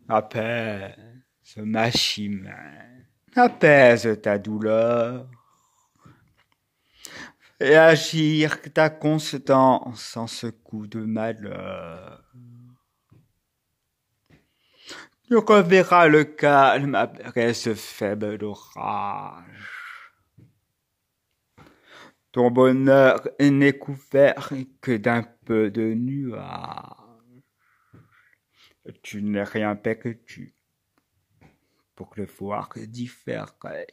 Apaise ma chimère, apaise ta douleur, et agir ta constance en ce coup de malheur. Tu reverras le calme après ce faible orage. Ton bonheur n'est couvert que d'un peu de nuages. Tu n'es rien perdu pour le voir différer.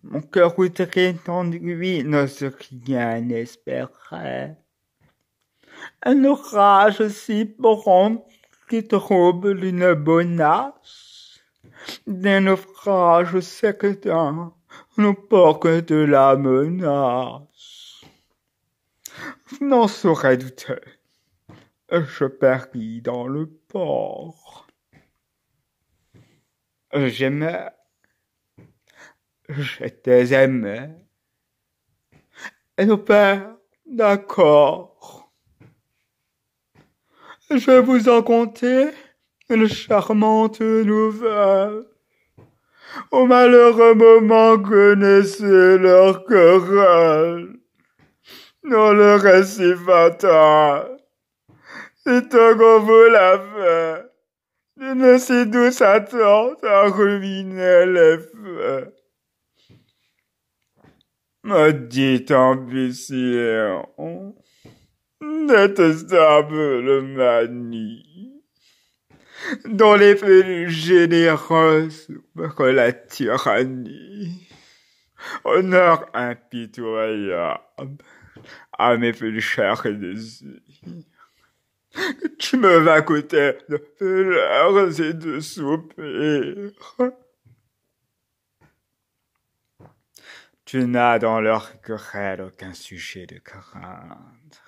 Mon cœur outré d'ennui n'ose rien espérer. Un orage si prompt qui trouble une bonasse. Des naufrages certains nous portent de la menace. Je n'en saurais douter. Je péris dans le port. J'aimais, j'étais aimé. Et nos pères, d'accord. Je vais vous en conter une charmante nouvelle. Au malheureux moment connaissez leur querelle. Dans le récit fatal, c'est qu'on vous l'avait. D'une si douce attente à ruiner les faits. Maudite ambition, détestable manie, dont les plus généreux souffrent la tyrannie. Honneur impitoyable à mes plus chers désirs. Tu me vas coûter de pleurs et de soupirs. Tu n'as dans leur querelle aucun sujet de crainte.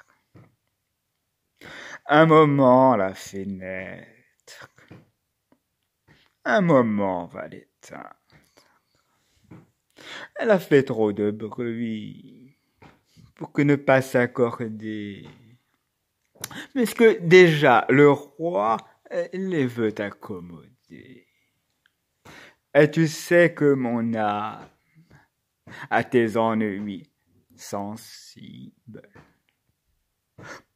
Un moment la fait naître, un moment va l'éteindre. Elle a fait trop de bruit pour que ne pas s'accorder. Puisque déjà le roi les veut accommoder. Et tu sais que mon âme à tes ennuis sensibles.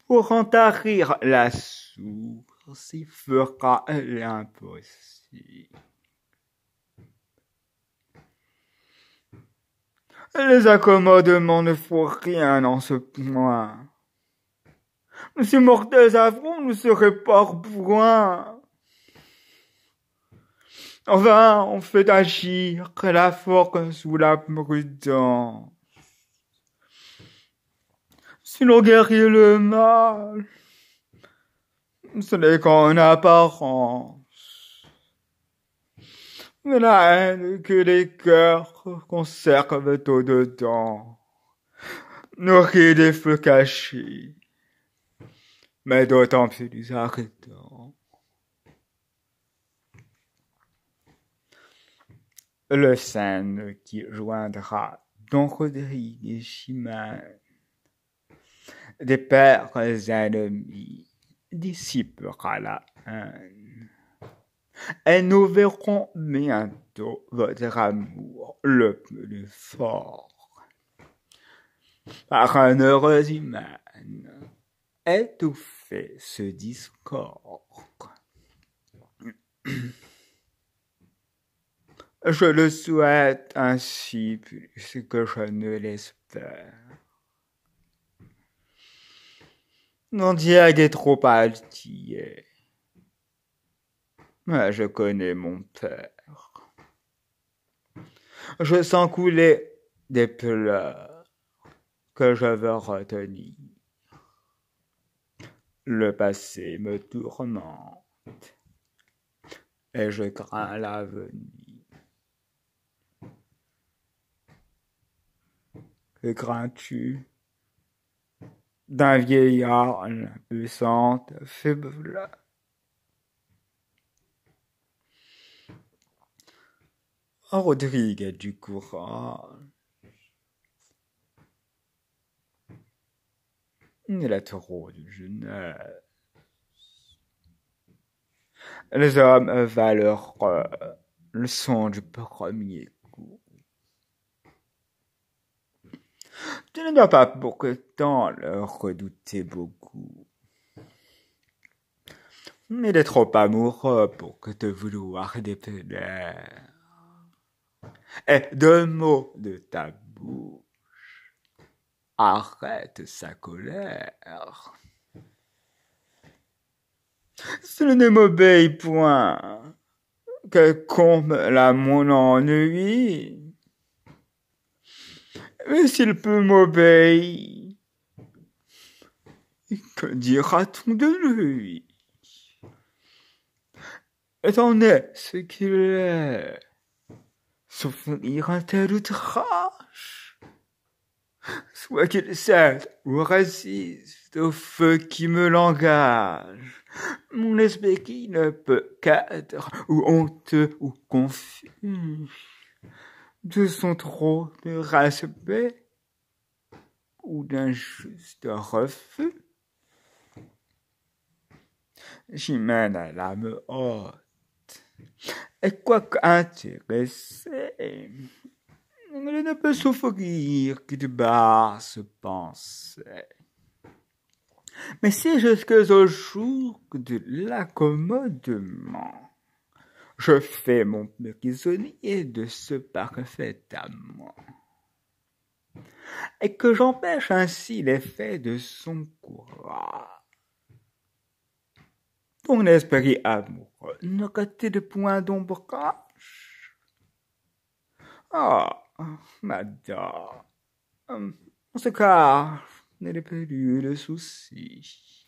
Pour en tarir la source, il fera l'impossible. Les accommodements ne font rien en ce point. Monsieur mortels affronts ne serait pas point. Enfin, on fait agir la force sous la prudence. Si l'on guérit le mal, ce n'est qu'en apparence. Mais la haine que les cœurs conservent au-dedans nourrit des feux cachés, mais d'autant plus ardents. Le Seine qui joindra Don Rodrigue et Chimène, des pères ennemis, dissipera la haine. Et nous verrons bientôt votre amour le plus fort. Par un heureux humain, étouffer ce discord. Je le souhaite ainsi plus que je ne l'espère. Mon diable est trop altier. Mais je connais mon père. Je sens couler des pleurs que je veux retenir. Le passé me tourmente et je crains l'avenir. Que crains-tu d'un vieillard impuissante faible? Rodrigue a du courage. Il a trop de jeunesse. Les hommes valeureux le sont du premier coup. Tu ne dois pas pourtant le redouter beaucoup. Il est trop amoureux pour que te vouloir déplaire. Et deux mots de ta bouche arrête sa colère. Cela ne m'obéit point, que comble là mon ennui. Mais s'il peut m'obéir, que dira-t-on de lui? Étant est ce qu'il est, souffrir un tel outrage, soit qu'il cède ou résiste au feu qui me l'engage, mon esprit qui ne peut qu'être ou honteux ou confus de son trop de respect ou d'un juste refus. J'y mène à l'âme haute, et quoique intéressé, il ne peut souffrir que de basses pensées. Mais si jusque au jour de l'accommodement, je fais mon prisonnier de ce parfait amant, et que j'empêche ainsi l'effet de son courage, ton esprit amoureux n'aura-t-il point d'ombrage? Ah, madame, en ce cas, n'ayez plus de soucis.